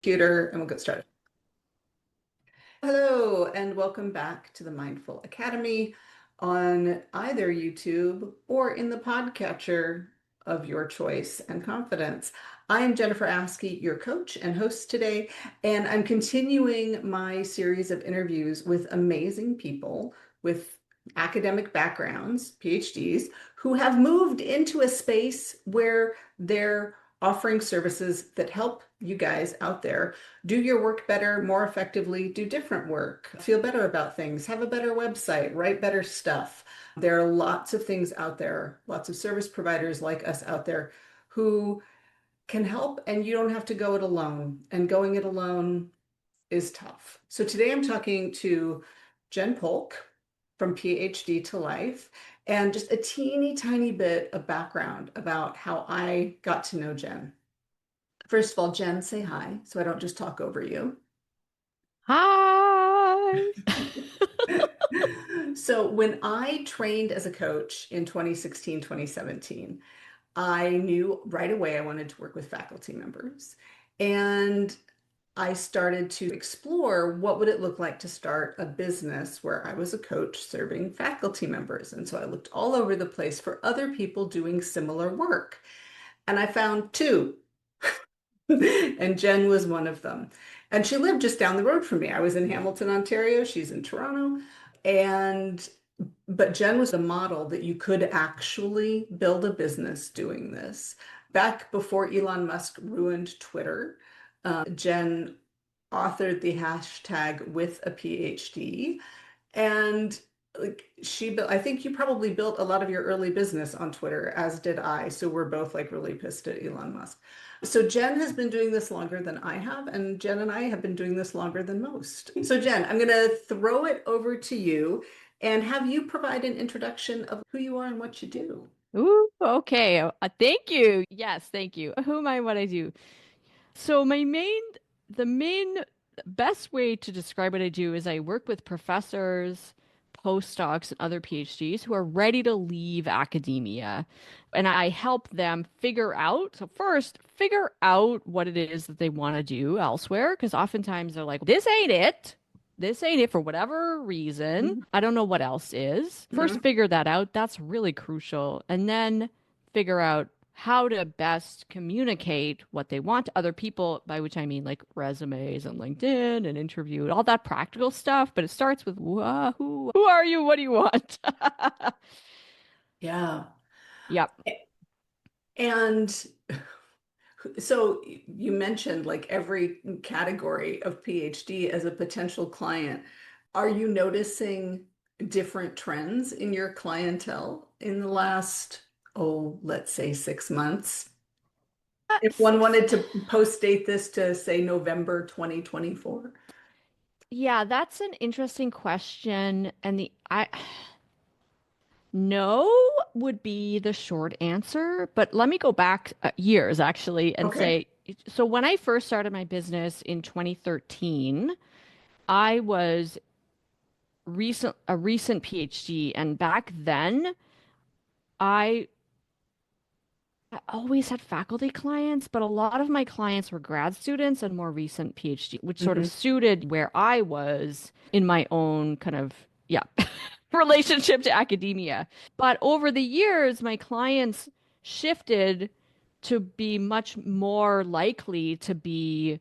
Computer, and we'll get started. Hello, and welcome back to the Mindful Academy on either YouTube or in the podcatcher of your choice and confidence. I am Jennifer Askey, your coach and host today, and I'm continuing my series of interviews with amazing people with academic backgrounds, PhDs, who have moved into a space where they're offering services that help you guys out there do your work better, more effectively, do different work, feel better about things, have a better website, write better stuff. There are lots of things out there, lots of service providers like us out there who can help, and you don't have to go it alone. And going it alone is tough. So today I'm talking to Jen Polk from PhD to Life, and just a teeny tiny bit of background about how I got to know Jen. First of all, Jen, say hi so I don't just talk over you. Hi. So when I trained as a coach in 2016, 2017, I knew right away I wanted to work with faculty members. And I started to explore what would it look like to start a business where I was a coach serving faculty members. And so I looked all over the place for other people doing similar work. And I found two. And Jen was one of them. And she lived just down the road from me. I was in Hamilton, Ontario. She's in Toronto. And but Jen was a model that you could actually build a business doing this. Back before Elon Musk ruined Twitter, Jen authored the hashtag with a PhD. And like she built, I think you probably built a lot of your early business on Twitter, as did I. So we're both like really pissed at Elon Musk. So Jen has been doing this longer than I have, and Jen and I have been doing this longer than most. So Jen, I'm going to throw it over to you and have you provide an introduction of who you are and what you do. Ooh, okay. Thank you. Yes, thank you. Who am I? What I do? So the main best way to describe what I do is I work with professors, postdocs, and other PhDs who are ready to leave academia, and I help them figure out. So first, figure out what it is that they want to do elsewhere, because oftentimes they're like, "This ain't it." This ain't it for whatever reason. Mhm. I don't know what else is. First, Mhm. figure that out. That's really crucial. And then figure out how to best communicate what they want to other people, by which I mean like resumes and LinkedIn and interview and all that practical stuff. But it starts with who are you? What do you want? Yeah. Yep. And so you mentioned like every category of PhD as a potential client. Are you noticing different trends in your clientele in the last, oh, let's say 6 months? If one Six. wanted to post date this to say November 2024. Yeah, that's an interesting question. And the I no would be the short answer, but let me go back years actually and Okay. say, so when I first started my business in 2013, I was a recent PhD, and back then I I always had faculty clients, but a lot of my clients were grad students and more recent PhD, which sort of Hmm. suited where I was in my own kind of, yeah, relationship to academia. But over the years, my clients shifted to be much more likely to be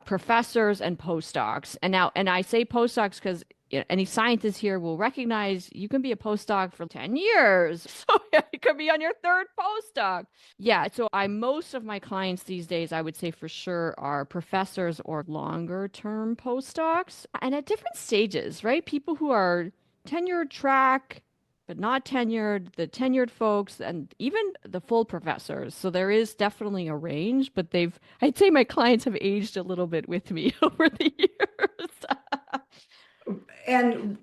professors and postdocs. And I say postdocs because any scientist here will recognize you can be a postdoc for 10 years. So yeah, you could be on your third postdoc. Yeah, so most of my clients these days, I would say for sure, are professors or longer term postdocs and at different stages, right? People who are tenured track, but not tenured, the tenured folks, and even the full professors. So there is definitely a range, but I'd say my clients have aged a little bit with me over the years. And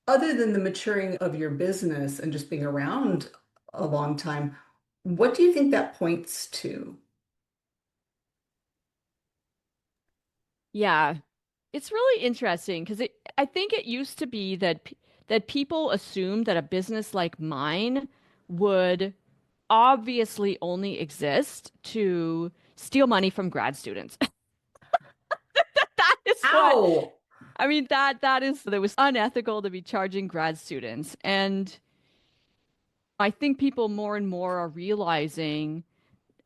other than the maturing of your business and just being around a long time, what do you think that points to? Yeah, it's really interesting because I think it used to be that people assumed that a business like mine would obviously only exist to steal money from grad students. That is what Ow! I mean, that was unethical to be charging grad students. And I think people more and more are realizing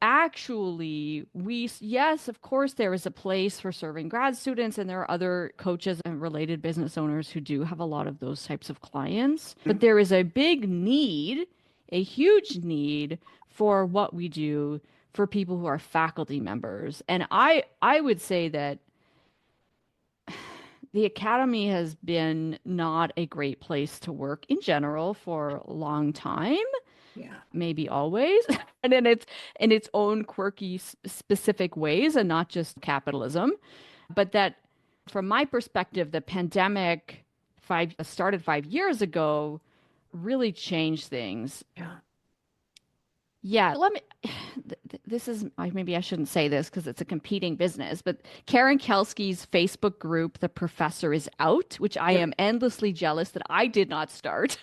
actually yes, of course there is a place for serving grad students, and there are other coaches and related business owners who do have a lot of those types of clients. But there is a big need, a huge need for what we do for people who are faculty members. And I would say that the academy has been not a great place to work in general for a long time, Yeah. maybe always, and in its own quirky, specific ways, and not just capitalism. But that, from my perspective, the pandemic five started 5 years ago, really changed things. Yeah. Yeah, let me. This is maybe I shouldn't say this because it's a competing business, but Karen Kelsey's Facebook group, The Professor is Out, which I am Yep. endlessly jealous that I did not start.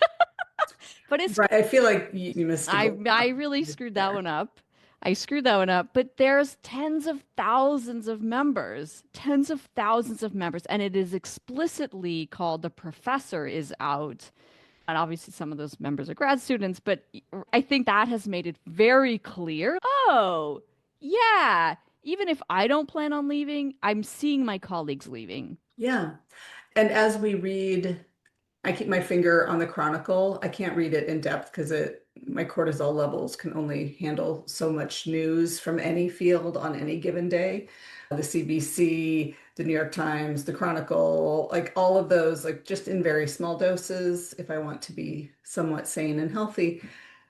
But it's Right. I feel like you missed a goal I really screwed that there. one up. I screwed that one up, but there's tens of thousands of members, and it is explicitly called The Professor is Out. And obviously, some of those members are grad students, but I think that has made it very clear. Oh, yeah, even if I don't plan on leaving, I'm seeing my colleagues leaving. Yeah. And as we read, I keep my finger on the Chronicle. I can't read it in depth because my cortisol levels can only handle so much news from any field on any given day. The CBC, the New York Times, the Chronicle, like all of those, like just in very small doses if I want to be somewhat sane and healthy.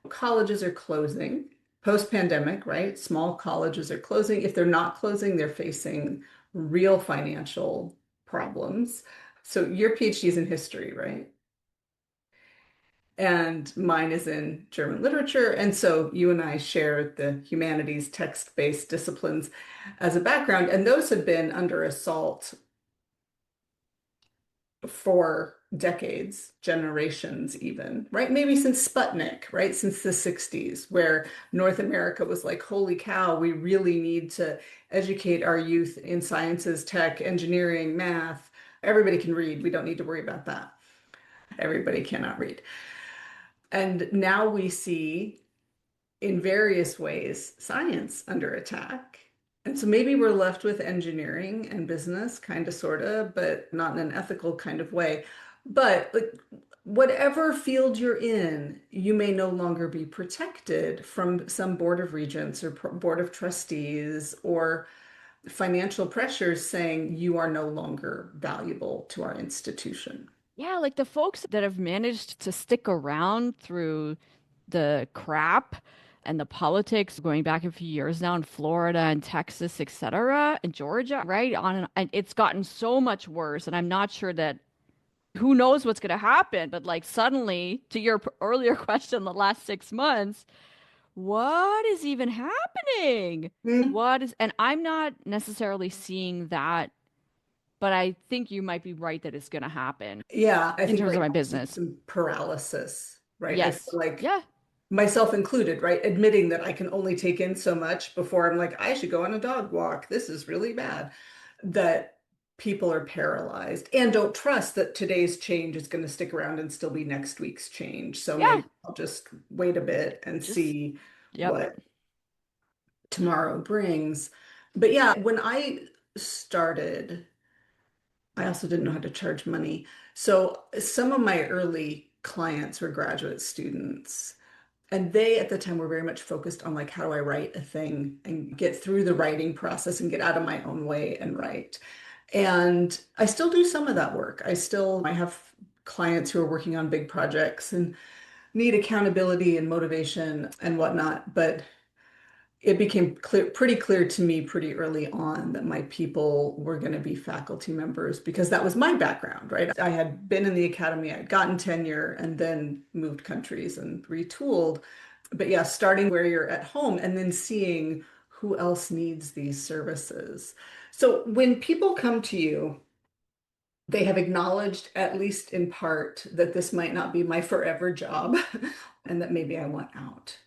Colleges are closing post-pandemic, right? Small colleges are closing. If they're not closing, they're facing real financial problems. So your PhD is in history, right? And mine is in German literature. And so you and I share the humanities text-based disciplines as a background, and those have been under assault for decades, generations even, right? Maybe since Sputnik, right? Since the 60s, where North America was like, holy cow, we really need to educate our youth in sciences, tech, engineering, math. Everybody can read. We don't need to worry about that. Everybody cannot read. And now we see in various ways science under attack. And so maybe we're left with engineering and business, kind of, sort of, but not in an ethical kind of way. But like, whatever field you're in, you may no longer be protected from some board of regents or board of trustees or financial pressures saying you are no longer valuable to our institution. Yeah, like the folks that have managed to stick around through the crap and the politics going back a few years now in Florida and Texas, etc., and Georgia, right? And it's gotten so much worse. And I'm not sure that who knows what's going to happen, but like suddenly, to your earlier question, the last 6 months, what is even happening? Mm. And I'm not necessarily seeing that, but I think you might be right that it's going to happen Yeah, I in think terms right of my now it's business. some paralysis, right? I feel Yes. like Yeah. myself included, right? Admitting that I can only take in so much before I'm like, I should go on a dog walk. This is really bad. That people are paralyzed and don't trust that today's change is going to stick around and still be next week's change. So Yeah. maybe I'll just wait a bit and Just, see yep. what tomorrow brings. But yeah, when I started, I also didn't know how to charge money. So some of my early clients were graduate students. And they at the time were very much focused on like, how do I write a thing and get through the writing process and get out of my own way and write. And I still do some of that work. I have clients who are working on big projects and need accountability and motivation and whatnot. But it became pretty clear to me pretty early on that my people were going to be faculty members because that was my background, right? I had been in the academy, I'd gotten tenure and then moved countries and retooled. But yeah, starting where you're at home and then seeing who else needs these services. So when people come to you, they have acknowledged, at least in part, that this might not be my forever job and that maybe I want out.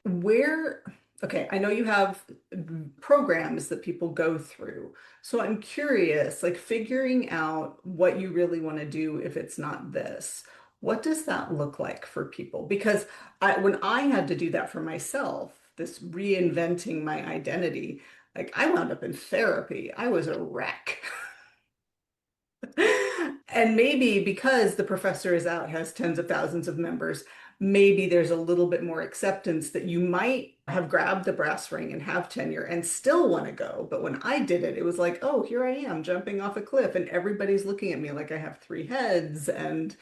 Where Okay, I know you have programs that people go through. So I'm curious, like figuring out what you really want to do if it's not this. What does that look like for people? Because when I had to do that for myself, this reinventing my identity, like I wound up in therapy. I was a wreck. And maybe because the professor is out, has tens of thousands of members, maybe there's a little bit more acceptance that you might have grabbed the brass ring and have tenure and still want to go. But when I did it, it was like, oh, here I am jumping off a cliff, and everybody's looking at me like I have three heads. And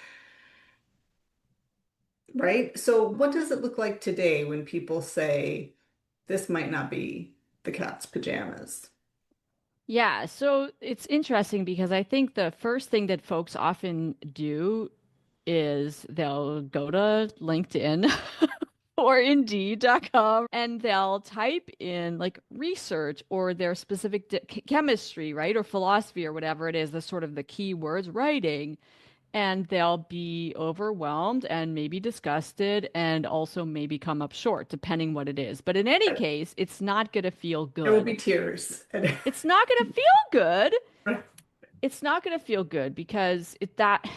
right. So, what does it look like today when people say this might not be the cat's pajamas? Yeah, so it's interesting because I think the first thing that folks often do is they'll go to LinkedIn or Indeed.com and they'll type in like research or their specific chemistry, right? Or philosophy or whatever it is, the sort of the keywords writing, and they'll be overwhelmed and maybe disgusted and also maybe come up short, depending what it is. But in any case, it's not going to feel There will good. be tears. It's not going to feel good. It's not going to feel good because it that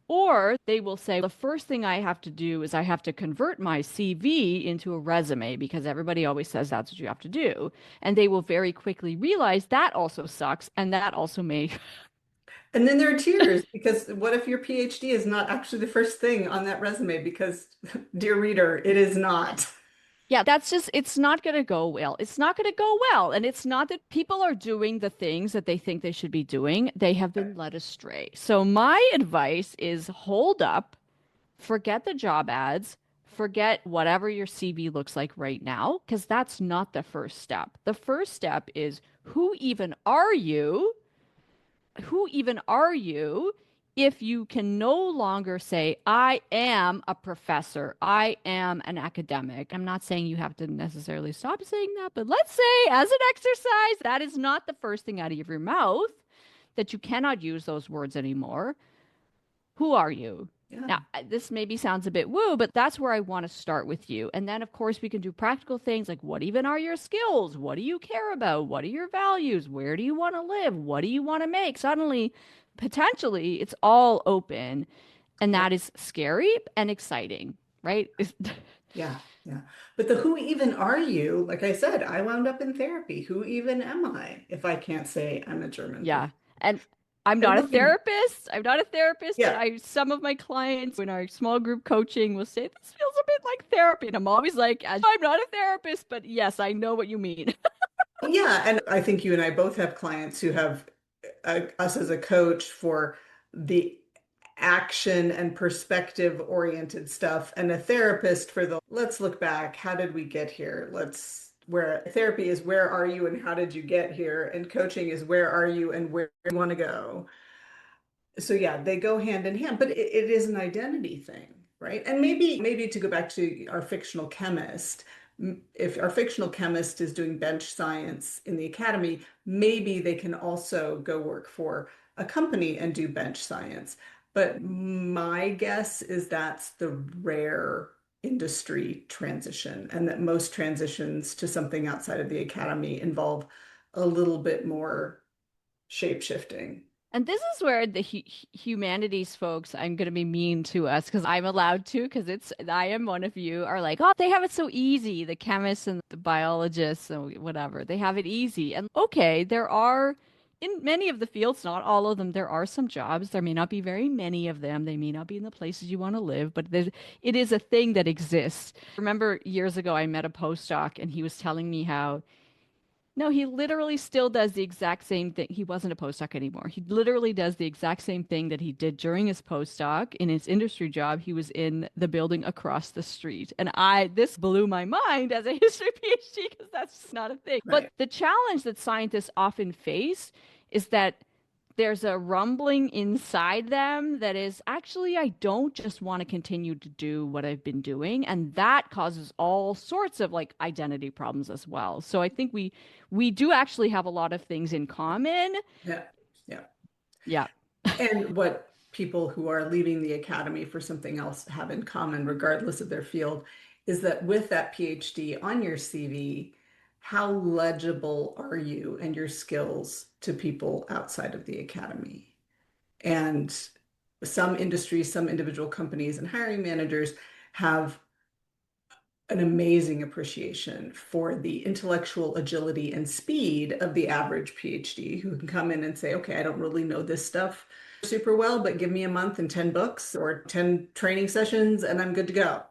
or they will say, the first thing I have to do is I have to convert my CV into a resume because everybody always says that's what you have to do. And they will very quickly realize that also sucks. And that also may, And then there are tears because what if your PhD is not actually the first thing on that resume? Because, dear reader, it is not. yeah, that's just, it's not going to go well. It's not going to go well. And it's not that people are doing the things that they think they should be doing, they have been led astray. So my advice is hold up. Forget the job ads. Forget whatever your CV looks like right now, because that's not the first step. The first step is who even are you? Who even are you if you can no longer say, I am a professor, I am an academic? I'm not saying you have to necessarily stop saying that, but let's say, as an exercise, that is not the first thing out of your mouth, that you cannot use those words anymore. Who are you? Yeah. Now, this maybe sounds a bit woo, but that's where I want to start with you. And then, of course, we can do practical things like what even are your skills? What do you care about? What are your values? Where do you want to live? What do you want to make? Suddenly, potentially, it's all open. And Yeah. that is scary and exciting, right? Yeah. Yeah. But the who even are you? Like I said, I wound up in therapy. Who even am I if I can't say I'm a German Yeah. professor? And I'm And not a looking, therapist. I'm not a therapist, but yeah. I some of my clients in our small group coaching will say this feels a bit like therapy. And I'm always like, I'm not a therapist, but yes, I know what you mean. Yeah. And I think you and I both have clients who have us as a coach for the action and perspective oriented stuff, and a therapist for the let's look back. How did we get here? Where therapy is where are you and how did you get here? And coaching is where are you and where you want to go. So yeah, they go hand in hand, but it is an identity thing, right? And maybe to go back to our fictional chemist, if our fictional chemist is doing bench science in the academy, maybe they can also go work for a company and do bench science. But my guess is that's the rare industry transition, and that most transitions to something outside of the academy involve a little bit more shape shifting. And this is where the humanities folks, I'm going to be mean to us because I'm allowed to, because I am one of you, are like, oh, they have it so easy. The chemists and the biologists and whatever, they have it easy. And okay, there are, in many of the fields, not all of them, there are some jobs. There may not be very many of them. They may not be in the places you want to live, but it is a thing that exists. Remember years ago, I met a postdoc and he was telling me how no, he literally still does the exact same thing. He wasn't a postdoc anymore. He literally does the exact same thing that he did during his postdoc in his industry job. He was in the building across the street. And this blew my mind as a history PhD because that's just not a thing. But Right. the challenge that scientists often face is that there's a rumbling inside them that is actually, I don't just want to continue to do what I've been doing. And that causes all sorts of like identity problems as well. So I think we do actually have a lot of things in common. Yeah. Yeah. Yeah. And what people who are leaving the academy for something else have in common, regardless of their field, is that with that PhD on your CV, how legible are you and your skills to people outside of the academy? And some industries, some individual companies and hiring managers have an amazing appreciation for the intellectual agility and speed of the average PhD who can come in and say, okay, I don't really know this stuff super well, but give me a month and 10 books or 10 training sessions and I'm good to go.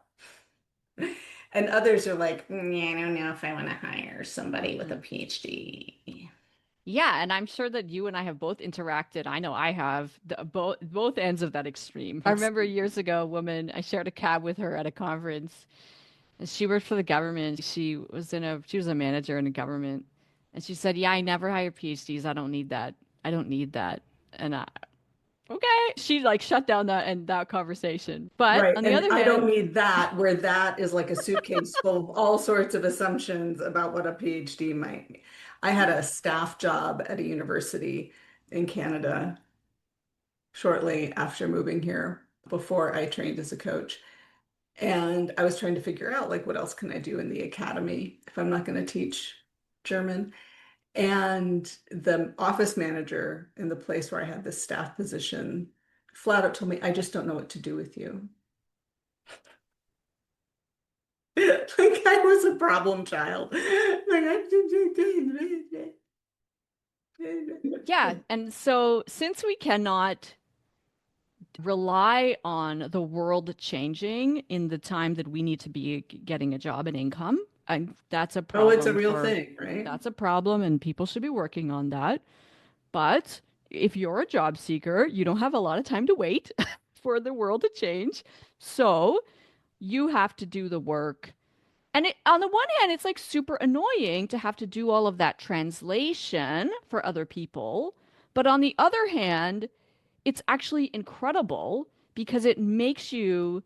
And others are like, "Mm, I don't know if I want to hire somebody with a Mhm. PhD." Yeah, and I'm sure that you and I have both interacted. I know I have both ends of that extreme. I remember Absolutely. years ago, a woman, I shared a cab with her at a conference, and she worked for the government. She was a manager in the government, and she said, "Yeah, I never hire PhDs. I don't need that. I don't need that." And okay, she like shut down that conversation. But Right. on the And other I don't hand, need that, where that is like a suitcase full of all sorts of assumptions about what a PhD might be. I had a staff job at a university in Canada shortly after moving here before I trained as a coach. And I was trying to figure out like what else can I do in the academy if I'm not going to teach German. And the office manager in the place where I had this staff position flat out told me, I just don't know what to do with you. Like I was a problem child. Like yeah, and so since we cannot rely on the world changing in the time that we need to be getting a job and income, and oh, it's a real thing, right? that's a problem, and people should be working on that. But if you're a job seeker, you don't have a lot of time to wait for the world to change. So you have to do the work. And on the one hand, it's like super annoying to have to do all of that translation for other people. But on the other hand, it's actually incredible because it makes you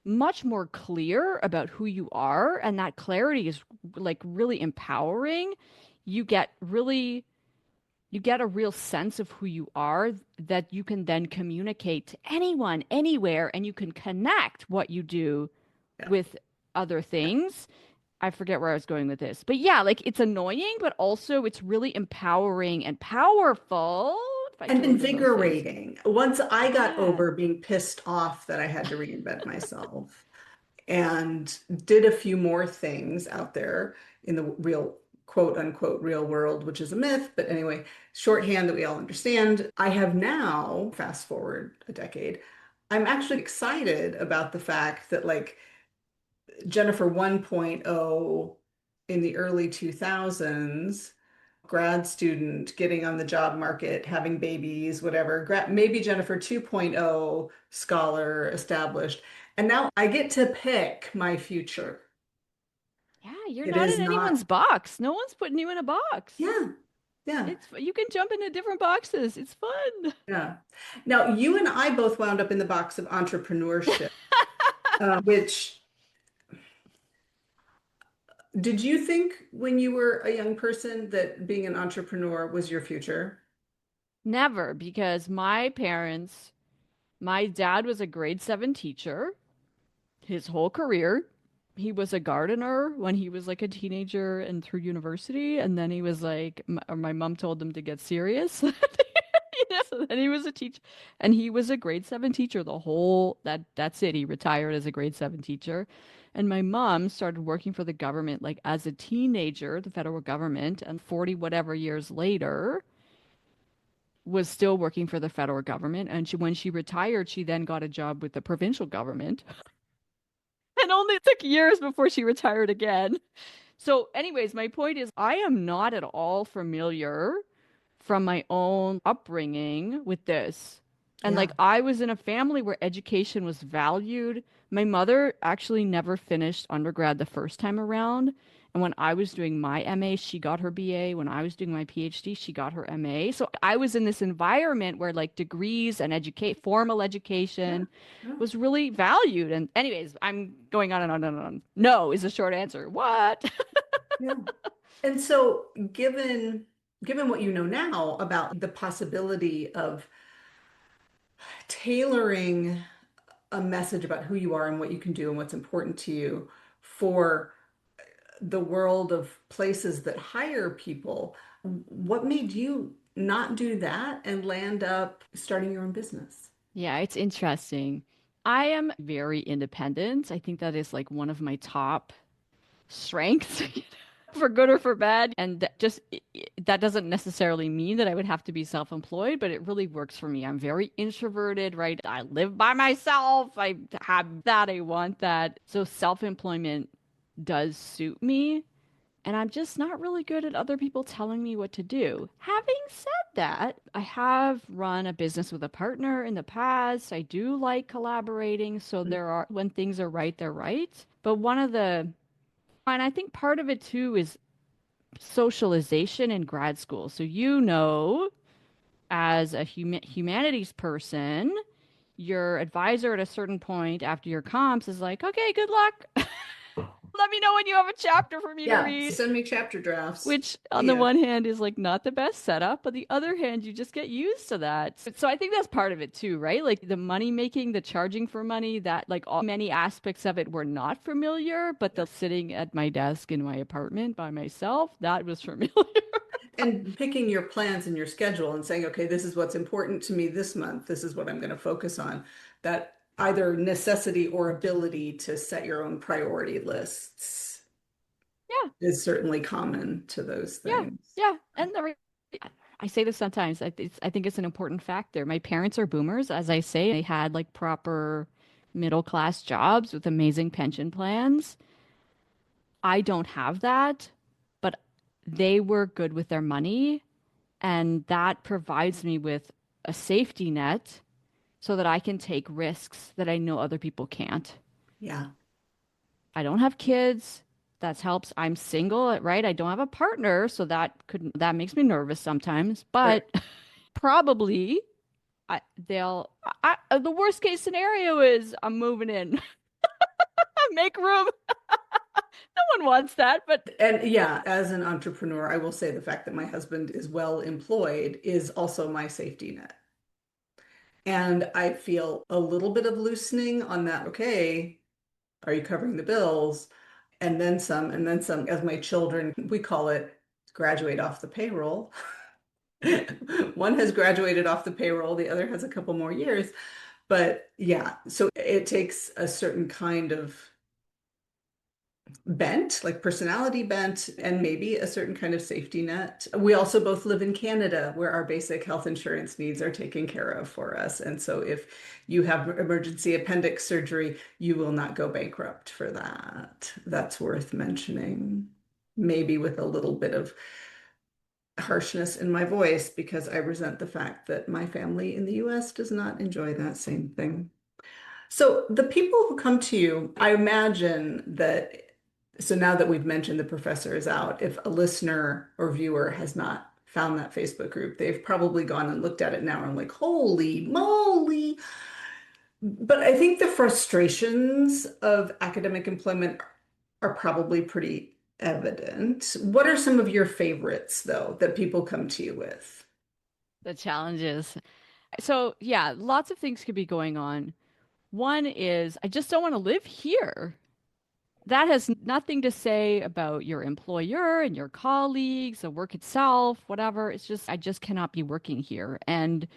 much more clear about who you are. And that clarity is like really empowering. You get really you get a real sense of who you are that you can then communicate to anyone, anywhere, and you can connect what you do Yeah. with other things. I forget where I was going with this. But yeah, like it's annoying, but also it's really empowering and powerful, if I And can remember those things. invigorating. Once I got Yeah. over being pissed off that I had to reinvent myself and did a few more things out there in the real, quote unquote, real world, which is a myth, but anyway, shorthand that we all understand. I have now, fast forward a decade, I'm actually excited about the fact that like Jennifer 1.0 in the early 2000s, grad student getting on the job market, having babies, whatever, maybe Jennifer 2.0 scholar established. And now I get to pick my future. Yeah, you're It not is in anyone's not, box. No one's putting you in a box. yeah, yeah, It's you can jump into different boxes. It's fun. yeah. Now, you and I both wound up in the box of entrepreneurship, which did you think when you were a young person that being an entrepreneur was your future? Never, because my dad was a grade 7 teacher his whole career. He was a gardener when he was like a teenager and through university, and then he was like, my mom told him to get serious. So then he was a teacher, and he was a grade 7 teacher the whole that's it. He retired as a grade 7 teacher. And my mom started working for the government like as a teenager, the federal government, and 40 whatever years later was still working for the federal government. And when she retired, she then got a job with the provincial government. And only took years before she retired again. So, anyways, my point is, I am not at all familiar from my own upbringing with this. And like, Yeah. I was in a family where education was valued. My mother actually never finished undergrad the first time around. And when I was doing my MA, she got her BA. When I was doing my PhD, she got her MA. So I was in this environment where like degrees and formal Yeah. education Yeah. was really valued. And anyways, I'm going on and on and on. No is the short answer. What? Yeah. And so given what you know now about the possibility of tailoring a message about who you are and what you can do and what's important to you for the world of places that hire people. What made you not do that and land up starting your own business? Yeah, it's interesting. I am very independent. I think that is like one of my top strengths, for good or for bad. And that doesn't necessarily mean that I would have to be self-employed, but it really works for me. I'm very introverted, right? I live by myself. I have that. I want that. So self-employment does suit me. And I'm just not really good at other people telling me what to do. Having said that, I have run a business with a partner in the past. I do like collaborating. So when things are right, they're right. But and I think part of it too is socialization in grad school. So, as a humanities person, your advisor at a certain point after your comps is like, okay, good luck. Let me know when you have a chapter for me to Yeah, read. send me chapter drafts. Which, on the Yeah. one hand, is like not the best setup, but the other hand, you just get used to that. So I think that's part of it too, right? Like the money making, the charging for money, that like many aspects of it were not familiar, but the sitting at my desk in my apartment by myself, that was familiar. And picking your plans and your schedule and saying, okay, this is what's important to me this month. This is what I'm going to focus on. That either necessity or ability to set your own priority lists Yeah, is certainly common to those yeah, things. yeah. I say this sometimes. I think it's an important factor. My parents are boomers, as I say. They had like proper middle class jobs with amazing pension plans. I don't have that, but they were good with their money, and that provides me with a safety net so that I can take risks that I know other people can't. Yeah. I don't have kids. That helps. I'm single, right? I don't have a partner, so that makes me nervous sometimes, Right. but probably the worst case scenario is I'm moving in. Make room. No one wants that, but And yeah, as an entrepreneur, I will say the fact that my husband is well employed is also my safety net. And I feel a little bit of loosening on that. Okay, are you covering the bills? And then some, and then some. As my children, we call it graduate off the payroll. One has graduated off the payroll, the other has a couple more years. But yeah, so it takes a certain kind of bent, like personality bent, and maybe a certain kind of safety net. We also both live in Canada where our basic health insurance needs are taken care of for us. And so if you have emergency appendix surgery, you will not go bankrupt for that. That's worth mentioning. Maybe with a little bit of harshness in my voice because I resent the fact that my family in the US does not enjoy that same thing. So the people who come to you, I imagine that, so now that we've mentioned the professor is out, if a listener or viewer has not found that Facebook group, they've probably gone and looked at it now and like, holy moly. But I think the frustrations of academic employment are probably pretty evident. What are some of your favorites, though, that people come to you with? the challenges. So, yeah, lots of things could be going on. One is I just don't want to live here. That has nothing to say about your employer and your colleagues, the work itself, whatever. It's just, I just cannot be working here and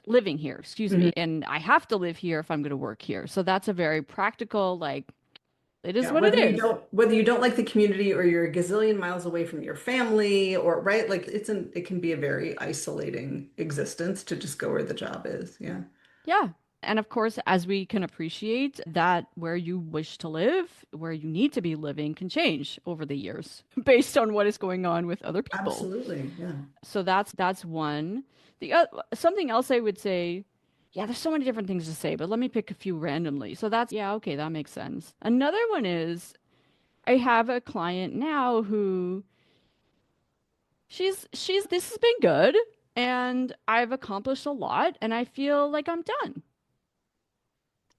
living here, excuse Mhm. me. And I have to live here if I'm going to work here. So that's a very practical, like, it is Yeah, what it is. whether you don't like the community or you're a gazillion miles away from your family or right, like it can be a very isolating existence to just go where the job is. Yeah. Yeah. And of course, as we can appreciate that where you wish to live, where you need to be living can change over the years based on what is going on with other people. Absolutely. Yeah. So that's one. Something else I would say, yeah, there's so many different things to say, but let me pick a few randomly. So that's yeah, okay, that makes sense. Another one is I have a client now who she's this has been good and I've accomplished a lot and I feel like I'm done.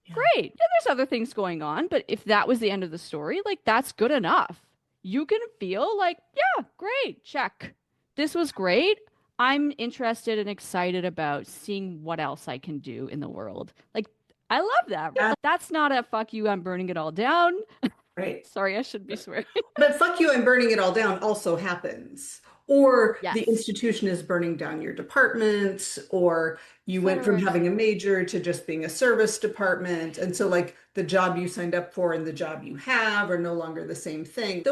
Yeah. Great. Yeah, there's other things going on, but if that was the end of the story, like that's good enough. You can feel like, yeah, great, check. This was great. I'm interested and excited about seeing what else I can do in the world. Like I love that. Yeah, That's not a fuck you, I'm burning it all down. right. Sorry, I shouldn't be swearing. But fuck you and burning it all down also happens. Or the Yes, institution is burning down your department, or et you went from cetera, et having a cetera. major to just being a service department. And so, like, the job you signed up for and the job you have are no longer the same thing.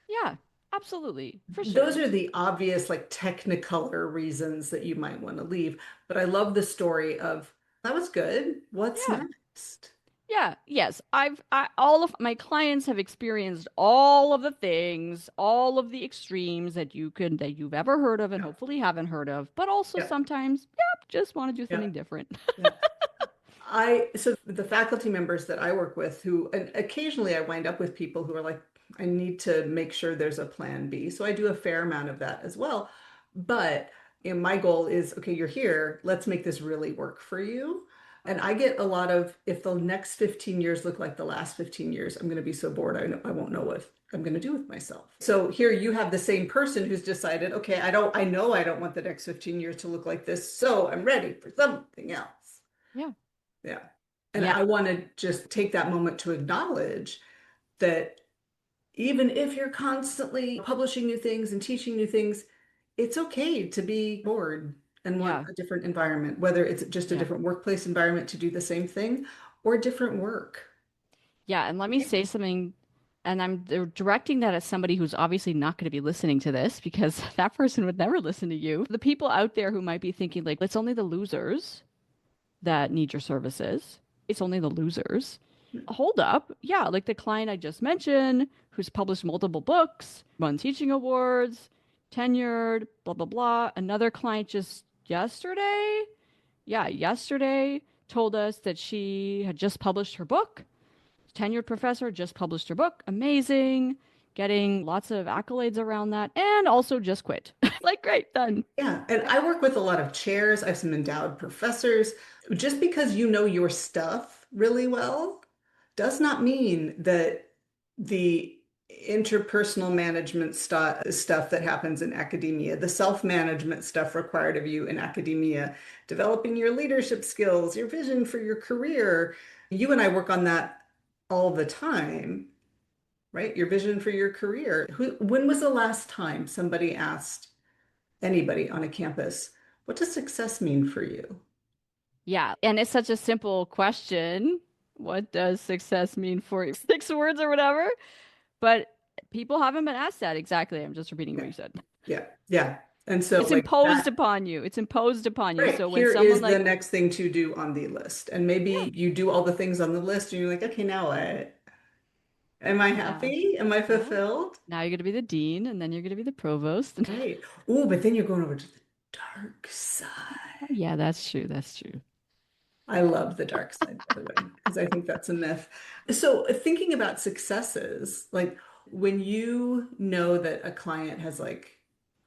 Yeah, absolutely, for Those sure. are the obvious, like, technicolor reasons that you might want to leave. But I love the story of that was good. What's Yeah. next? Yeah, yes. All of my clients have experienced all of the things, all of the extremes that you've ever heard of and Yeah, hopefully haven't heard of, but also yeah, sometimes, yep, just want to do yeah, something different. yeah. So the faculty members that I work with who, and occasionally I wind up with people who are like, I need to make sure there's a plan B. So I do a fair amount of that as well. But my goal is, okay, you're here, let's make this really work for you. And I get a lot of, if the next 15 years look like the last 15 years, I'm going to be so bored, I won't know what I'm going to do with myself. So here you have the same person who's decided, okay, I know I don't want the next 15 years to look like this, so I'm ready for something else. Yeah. Yeah. And Yeah. I want to just take that moment to acknowledge that even if you're constantly publishing new things and teaching new things, it's okay to be bored and want Yeah. a different environment, whether it's just a Yeah. different workplace environment to do the same thing or different work. Yeah. And let me say something, and I'm directing that at somebody who's obviously not going to be listening to this because that person would never listen to you. The people out there who might be thinking, like, it's only the losers that need your services. It's only the losers. Hold up. Yeah, like the client I just mentioned, who's published multiple books, won teaching awards, tenured, blah, blah, blah. Another client just yesterday, yeah, yesterday told us that she had just published her book. Tenured professor just published her book. Amazing. Getting lots of accolades around that and also just quit. Like, great, done. Yeah, and I work with a lot of chairs. I have some endowed professors. Just because you know your stuff really well does not mean that the interpersonal management stuff that happens in academia, the self-management stuff required of you in academia, developing your leadership skills, your vision for your career, you and I work on that all the time, right? Your vision for your career. When was the last time somebody asked anybody on a campus, what does success mean for you? Yeah, and it's such a simple question. What does success mean for you? 6 words or whatever. But people haven't been asked that exactly. I'm just repeating what Yeah, you said. yeah, yeah. And so It's like imposed that, upon you. It's imposed upon you. right, So when here someone is the like, next thing to do on the list. And yeah, maybe you do all the things on the list and you're like, okay, now what? Am I now, happy? Am I well, fulfilled? now you're going to be the dean and then you're going to be the provost. And Right. Oh, but then you're going over to the dark side. yeah, that's true. That's true. I love the dark side, by the way, because I think that's a myth. So, thinking about successes, like when you know that a client has like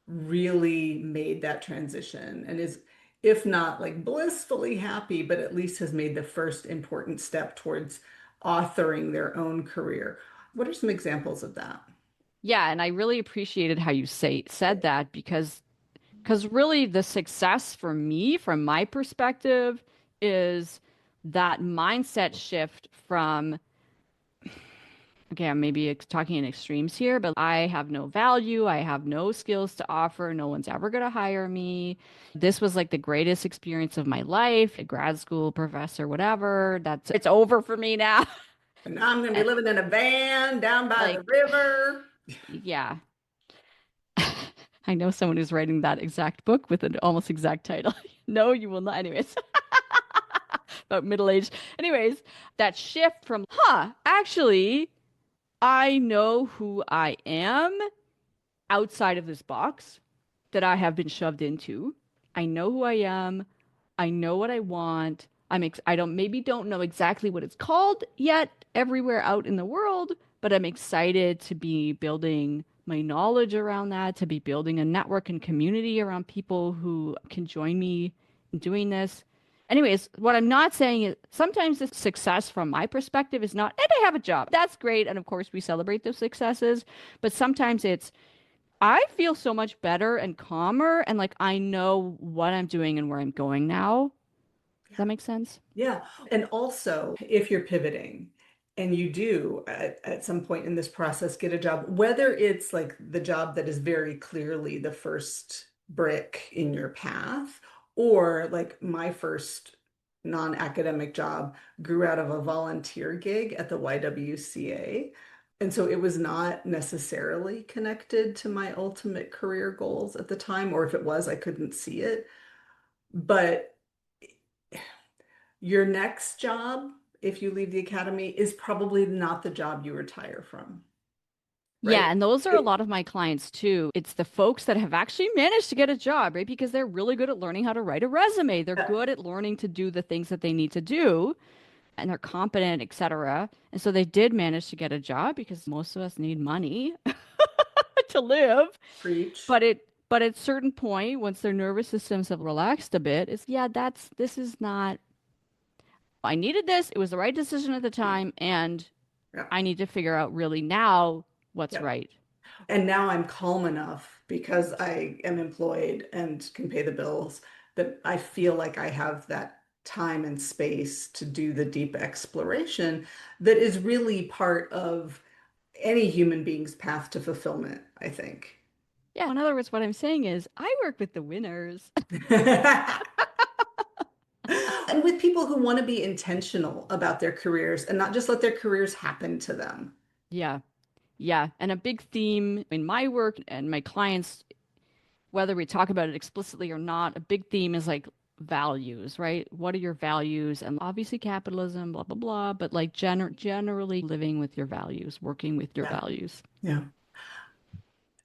really made that transition and is, if not like blissfully happy, but at least has made the first important step towards authoring their own career. What are some examples of that? Yeah, and I really appreciated how you said that because really the success for me, from my perspective, is that mindset shift from okay, I'm maybe talking in extremes here, but I have no value. I have no skills to offer. No one's ever going to hire me. This was like the greatest experience of my life, a grad school professor, whatever. It's over for me now. And now I'm going to be And, living in a van down by the like, river. yeah, I know someone who's writing that exact book with an almost exact title. No, you will not. Anyways, about middle age. Anyways, that shift from, actually, I know who I am outside of this box that I have been shoved into. I know who I am. I know what I want. I don't know exactly what it's called yet everywhere out in the world, but I'm excited to be building my knowledge around that, to be building a network and community around people who can join me in doing this. Anyways, what I'm not saying is sometimes the success from my perspective is not, and I have a job. That's great. And of course, we celebrate those successes. But sometimes it's, I feel so much better and calmer and like I know what I'm doing and where I'm going now. Does that make sense? Yeah. And also, if you're pivoting and you do at some point in this process get a job, whether it's like the job that is very clearly the first brick in your path, or like my first non-academic job grew out of a volunteer gig at the YWCA. And so it was not necessarily connected to my ultimate career goals at the time, or if it was, I couldn't see it. But your next job, if you leave the academy, is probably not the job you retire from, Yeah, right? and those are a It, lot of my clients too. It's the folks that have actually managed to get a job, right? Because they're really good at learning how to write a resume. They're yeah, good at learning to do the things that they need to do, and they're competent, etc. And so they did manage to get a job because most of us need money to live. preach. But at certain point, once their nervous systems have relaxed a bit, it's yeah, this is not I needed this. It was the right decision at the time, and Yeah, I need to figure out really now what's yeah. right. And now I'm calm enough because I am employed and can pay the bills that I feel like I have that time and space to do the deep exploration that is really part of any human being's path to fulfillment, I think. Yeah, in other words, what I'm saying is I work with the winners. And with people who want to be intentional about their careers and not just let their careers happen to them. Yeah. Yeah. And a big theme in my work and my clients, whether we talk about it explicitly or not, a big theme is like values, right? What are your values? And obviously capitalism, blah, blah, blah, but like generally living with your values, working with your Yeah. values. Yeah.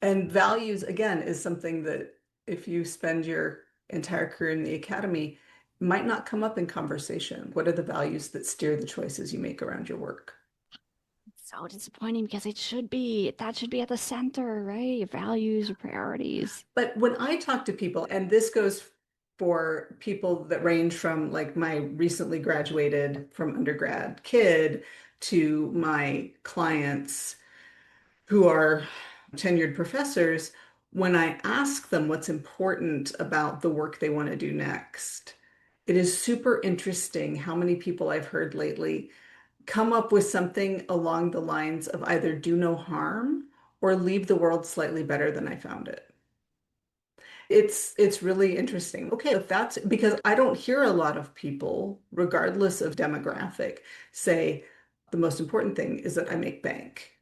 And values, again, is something that if you spend your entire career in the academy, might not come up in conversation. What are the values that steer the choices you make around your work? So disappointing because it should be, that should be at the center, right? Your values, your priorities. But when I talk to people, and this goes for people that range from like my recently graduated from undergrad kid to my clients who are tenured professors, when I ask them what's important about the work they want to do next, it is super interesting how many people I've heard lately come up with something along the lines of either do no harm or leave the world slightly better than I found it. It's really interesting. Okay, if that's because I don't hear a lot of people, regardless of demographic, say the most important thing is that I make bank.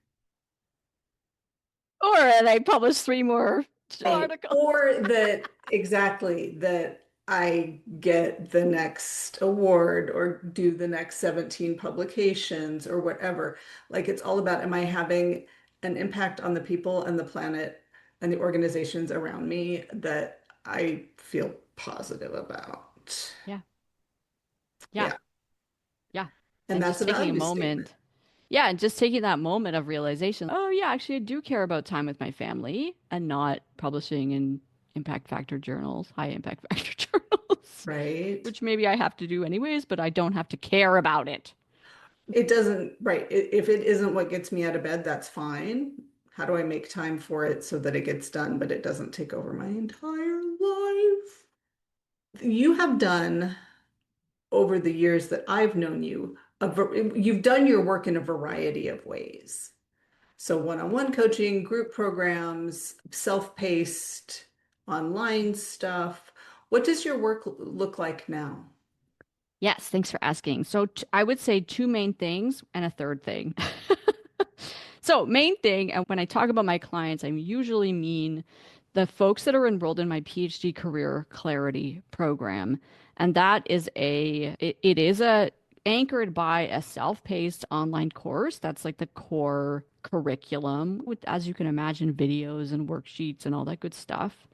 Or and I published three more Right. articles. Or that exactly that I get the next award or do the next 17 publications or whatever. Like it's all about am I having an impact on the people and the planet and the organizations around me that I feel positive about. Yeah. Yeah. Yeah. Yeah. And And that's just a taking a value statement. moment. Yeah, and just taking that moment of realization, oh yeah, actually I do care about time with my family and not publishing in impact factor journals, high impact factor journals, Right? which maybe I have to do anyways, but I don't have to care about it. It doesn't, right. If it isn't what gets me out of bed, that's fine. How do I make time for it so that it gets done, but it doesn't take over my entire life? You have done over the years that I've known you, you've done your work in a variety of ways. So one-on-one coaching, group programs, self-paced, online stuff. What does your work look like now? Yes, thanks for asking. So I would say two main things and a third thing. So, main thing, and when I talk about my clients, I usually mean the folks that are enrolled in my PhD career clarity program. And that is it is a anchored by a self-paced online course. That's like the core curriculum with, as you can imagine, videos and worksheets and all that good stuff.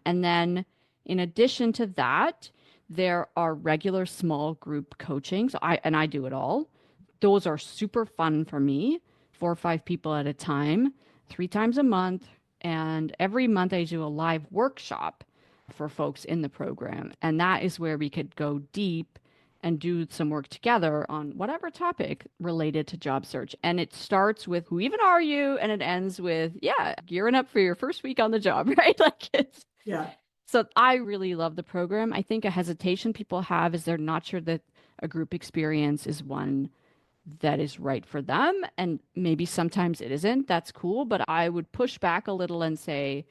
And then in addition to that, there are regular small group coaching. So I do it all. Those are super fun for me, 4 or 5 people at a time, 3 times a month. And every month I do a live workshop for folks in the program. And that is where we could go deep and do some work together on whatever topic related to job search. And it starts with who even are you? And it ends with, yeah, gearing up for your first week on the job, right? Like it's Yeah. So I really love the program. I think a hesitation people have is they're not sure that a group experience is one that is right for them. And maybe sometimes it isn't. That's cool. But I would push back a little and say,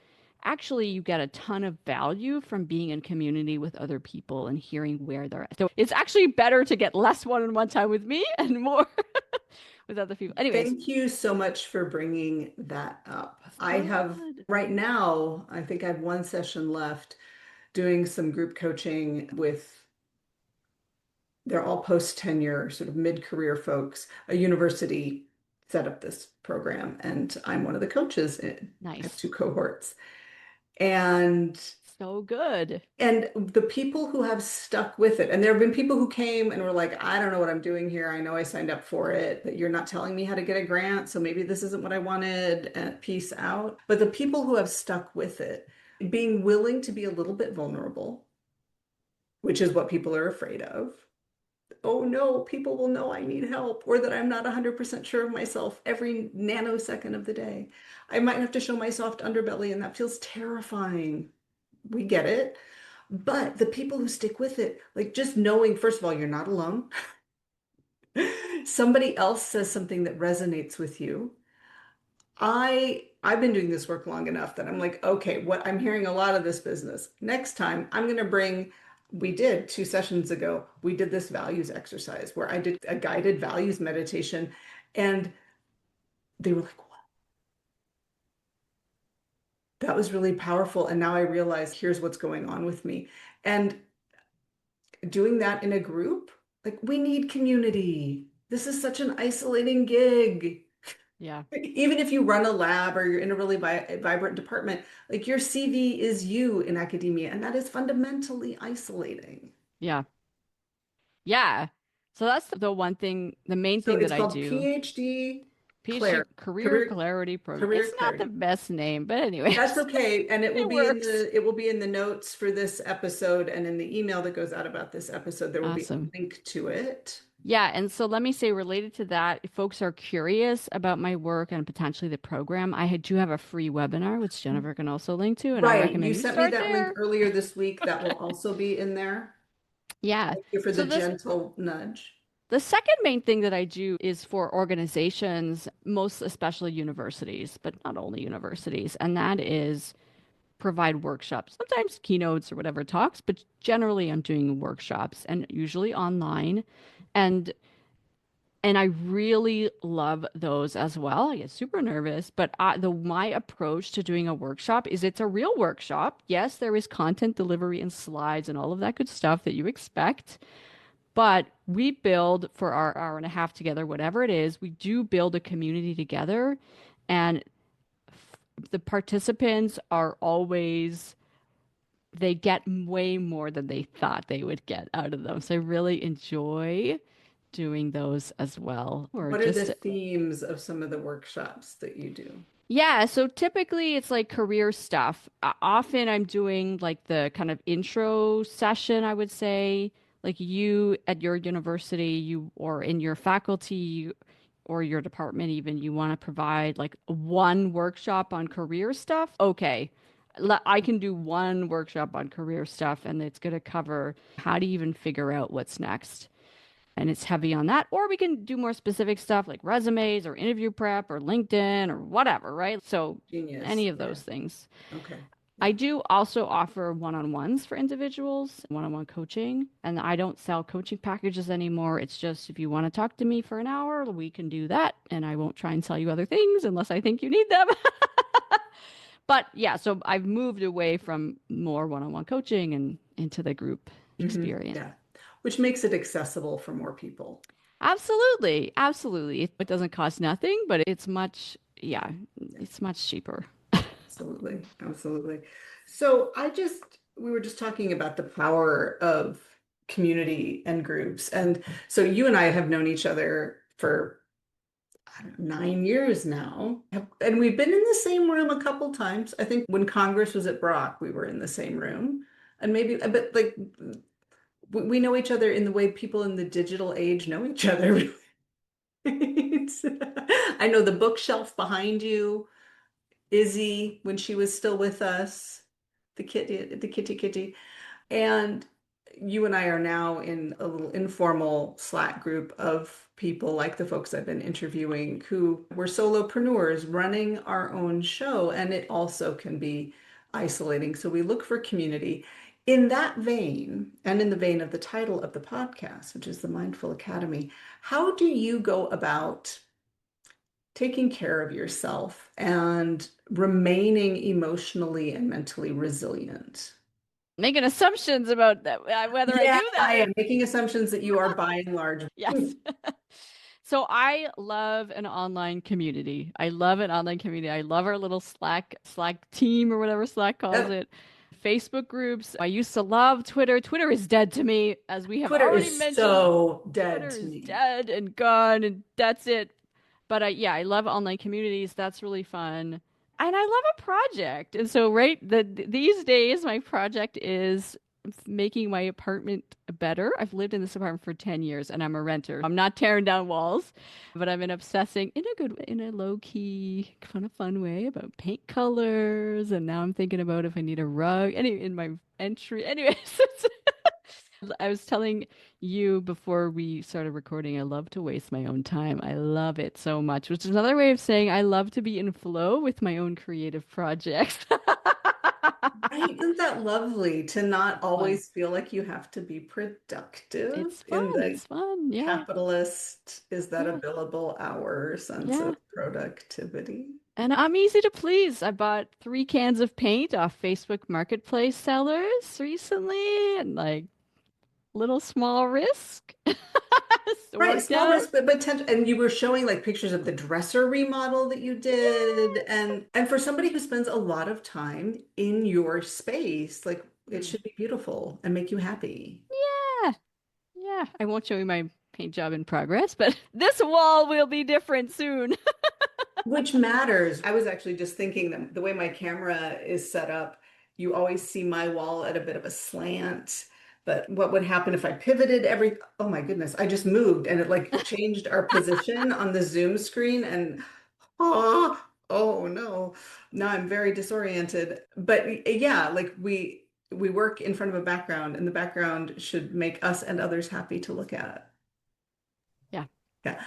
actually, you get a ton of value from being in community with other people and hearing where they're at. So it's actually better to get less one-on-one time with me and more with other people. Anyways, Thank you so much for bringing that up. I have good. right now, I think I have one session left doing some group coaching with, they're all post-tenure, sort of mid-career folks. A university set up this program, and I'm one of the coaches. I have Nice. two cohorts. And So good. the people who have stuck with it, and there have been people who came and were like, I don't know what I'm doing here. I know I signed up for it, but you're not telling me how to get a grant, so maybe this isn't what I wanted, and peace out. But the people who have stuck with it, being willing to be a little bit vulnerable, which is what people are afraid of. Oh no, people will know I need help, or that I'm not 100% sure of myself every nanosecond of the day. I might have to show my soft underbelly, and that feels terrifying. We get it. But the people who stick with it, like just knowing, first of all, you're not alone. Somebody else says something that resonates with you. I've been doing this work long enough that I'm like, okay, what I'm hearing a lot of this business. Next time I'm going to bring, we did 2 sessions ago, we did this values exercise where I did a guided values meditation, and they were like, wow, that was really powerful. And now I realize here's what's going on with me. And doing that in a group, like we need community. This is such an isolating gig. Yeah. Even if you run a lab or you're in a really vibrant department, like your CV is you in academia, and that is fundamentally isolating. Yeah. Yeah. So that's the one thing, the main So thing that it's I called do. PhD PhD Claire, Career career Clarity Program. career It's not the clarity. best name, but That's anyways, okay, and it works. it will be in the notes for this episode, and in the email that goes out about this episode, there will be a Awesome. link to it. Yeah, and so let me say related to that, if folks are curious about my work and potentially the program, do have a free webinar, which Jennifer can also link to, and I Right, you recommend you sent me start that link there. earlier this week. That will also be in there. Yeah. Thank you for the So gentle nudge. the second main thing that I do is for organizations, most especially universities, but not only universities, and that is provide workshops, sometimes keynotes or whatever talks, but generally I'm doing workshops and usually online. And I really love those as well. I get super nervous, but the my approach to doing a workshop is it's a real workshop. Yes, there is content delivery and slides and all of that good stuff that you expect, but we build for our hour and a half together, whatever it is, we do build a community together, and the participants are always they get way more than they thought they would get out of them. So I really enjoy doing those as well. Or What are the just, themes of some of the workshops that you do? yeah, so typically it's like career stuff. Often I'm doing like the kind of intro session, I would say, like you at your university, you or in your faculty or your department even, you want to provide like one workshop on career stuff. Okay. I can do one workshop on career stuff and it's going to cover how to even figure out what's next, and it's heavy on that. Or we can do more specific stuff like resumes or interview prep or LinkedIn or whatever, right? So Genius. any of Yeah. those things. Okay. I Yeah. do also offer one-on-ones for individuals, one-on-one coaching, and I don't sell coaching packages anymore. It's just if you want to talk to me for an hour, we can do that, and I won't try and sell you other things unless I think you need them. But yeah, so I've moved away from more one-on-one coaching and into the group experience. Yeah. Which makes it accessible for more people. Absolutely. Absolutely. It doesn't cost nothing, but it's much, yeah, Yeah. it's much cheaper. Absolutely. Absolutely. So we were just talking about the power of community and groups. And so you and I have known each other for I don't know, 9 years now. And we've been in the same room a couple times. I think when Congress was at Brock, we were in the same room. And maybe, but like we know each other in the way people in the digital age know each other. I know the bookshelf behind you, Izzy, when she was still with us. the kitty. And you and I are now in a little informal Slack group of people like the folks I've been interviewing who were solopreneurs running our own show. And it also can be isolating. So we look for community. In that vein, and in the vein of the title of the podcast, which is the Mindful Academy, how do you go about taking care of yourself and remaining emotionally and mentally resilient? Making assumptions about that, whether I Yeah, do I that. am making assumptions that you are by and large. Yes. So I love an online community. I love an online community. I love our little Slack team or whatever Slack calls Yep. it. Facebook groups. I used to love Twitter. Twitter is dead to me, as we have Twitter already is mentioned. so dead Twitter to is me. dead and gone, and that's it. But yeah, I love online communities. That's really fun. And I love a project. And so these days my project is making my apartment better. I've lived in this apartment for 10 years and I'm a renter. I'm not tearing down walls, but I've been obsessing in a good way, in a low-key, kind of fun way about paint colors. And now I'm thinking about if I need a rug in my entry. Anyways, I was telling you before we started recording, I love to waste my own time. I love it so much, which is another way of saying I love to be in flow with my own creative projects. Right? Isn't that lovely to not Fun. always feel like you have to be productive It's in fun. the It's fun. Yeah. capitalist, is that a Yeah. billable hour sense Yeah. of productivity? And I'm easy to please. I bought 3 cans of paint off Facebook Marketplace sellers recently and like little small risk. It's Right, worked small out. risk, but and you were showing like pictures of the dresser remodel that you did, Yes. and for somebody who spends a lot of time in your space, like it Mm. should be beautiful and make you happy. Yeah. Yeah. I won't show you my paint job in progress, but this wall will be different soon. Which matters. I was actually just thinking that the way my camera is set up, you always see my wall at a bit of a slant. But what would happen if I pivoted oh my goodness, I just moved and it like changed our position on the Zoom screen and oh no. Now I'm very disoriented. But yeah, like we work in front of a background and the background should make us and others happy to look at. Yeah. Yeah.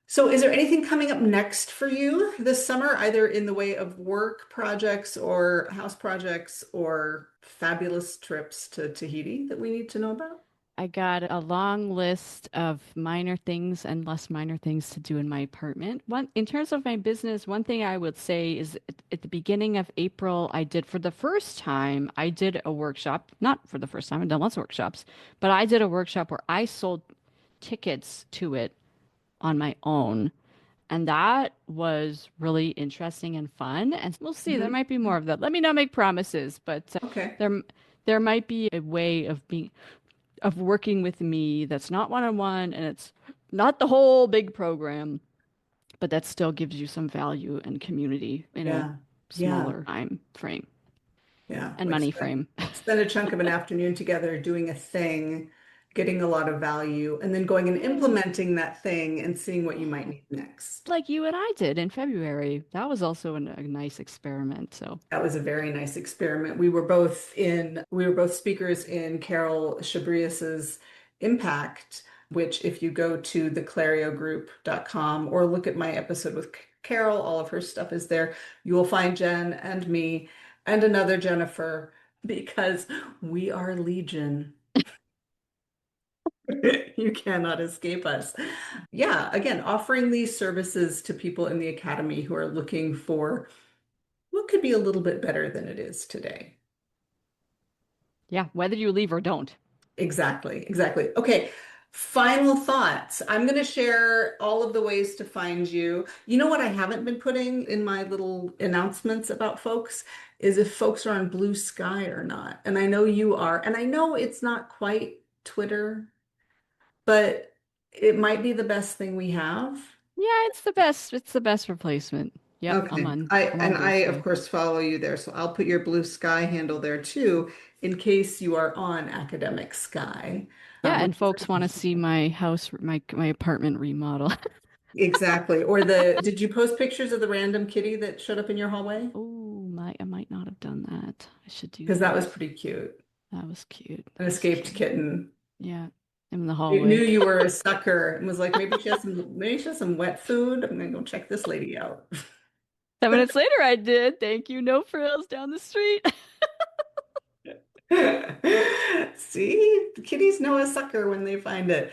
So, is there anything coming up next for you this summer, either in the way of work projects or house projects or fabulous trips to Tahiti that we need to know about? I got a long list of minor things and less minor things to do in my apartment. One, in terms of my business, one thing I would say is at the beginning of April, I did for the first time, I did a workshop, not for the first time, I've done lots of workshops, but I did a workshop where I sold tickets to it on my own. And that was really interesting and fun. And we'll see, there Mhm. might be more of that. Let me not make promises, but Okay. there there might be a way of working with me that's not one-on-one and it's not the whole big program, but that still gives you some value and community in a Yeah. Yeah. smaller time frame Yeah. and Like money frame. spend a chunk of an afternoon together doing a thing, getting a lot of value, and then going and Yeah. implementing that thing and seeing what you might need next. Like you and I did in February. That was also a nice experiment. So, That was a very nice experiment. We were both speakers in Carol Shabrius's Impact, which if you go to theclariogroup.com or look at my episode with Carol, all of her stuff is there. You will find Jen and me and another Jennifer because we are legion. You cannot escape us. Yeah, again, offering these services to people in the academy who are looking for what could be a little bit better than it is today. yeah, whether you leave or don't. Exactly, exactly. Okay, final thoughts. I'm going to share all of the ways to find you. You know what I haven't been putting in my little announcements about folks is if folks are on Blue Sky or not. And I know you are. And I know it's not quite Twitter, but it might be the best thing we have. Yeah, it's the best. It's the best replacement. Yep, Okay. I'm on Blue I of Sky. course follow you there, so I'll put your Blue Sky handle there too, in case you are on Academic Sky, Yeah, which and is folks want to see my house, my apartment remodel. exactly. Did you post pictures of the random kitty that showed up in your hallway? Oh, I might not have done that. I should do because that that. was pretty cute. That was cute. An That was escaped cute. kitten. Yeah. In the It knew hallway. you were a sucker and was like, maybe she has some wet food. I'm gonna go check this lady out. 10 minutes later, I did. Thank you. No frills down the street. See, the kitties know a sucker when they find it.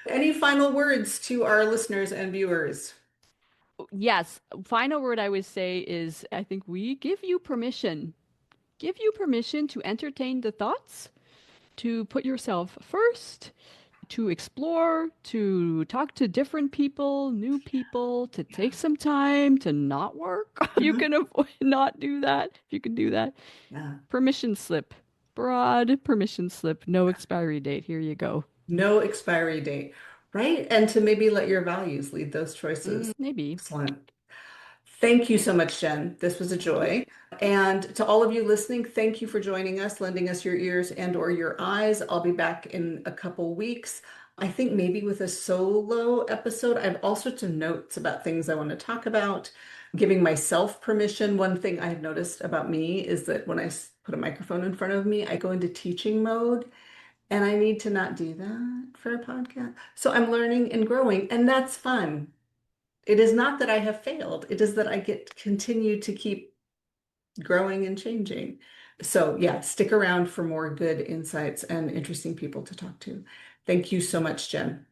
Any final words to our listeners and viewers? Yes. Final word I would say is I think we give you permission. Give you permission to entertain the thoughts, to put yourself first, to explore, to talk to different people, new people, to take some time to not work. You Mhm. can avoid not do that if you can do that. Yeah. Permission slip. Broad permission slip. No expiry date. Here you go. No expiry date, right? And to maybe let your values lead those choices. Maybe. Excellent. Thank you so much, Jen. This was a joy. And to all of you listening, thank you for joining us, lending us your ears and or your eyes. I'll be back in a couple weeks. I think maybe with a solo episode. I have all sorts of notes about things I want to talk about, giving myself permission. One thing I've noticed about me is that when I put a microphone in front of me, I go into teaching mode, and I need to not do that for a podcast. So I'm learning and growing, and that's fun. It is not that I have failed. It is that I get to continue to keep growing and changing. So yeah, stick around for more good insights and interesting people to talk to. Thank you so much, Jen.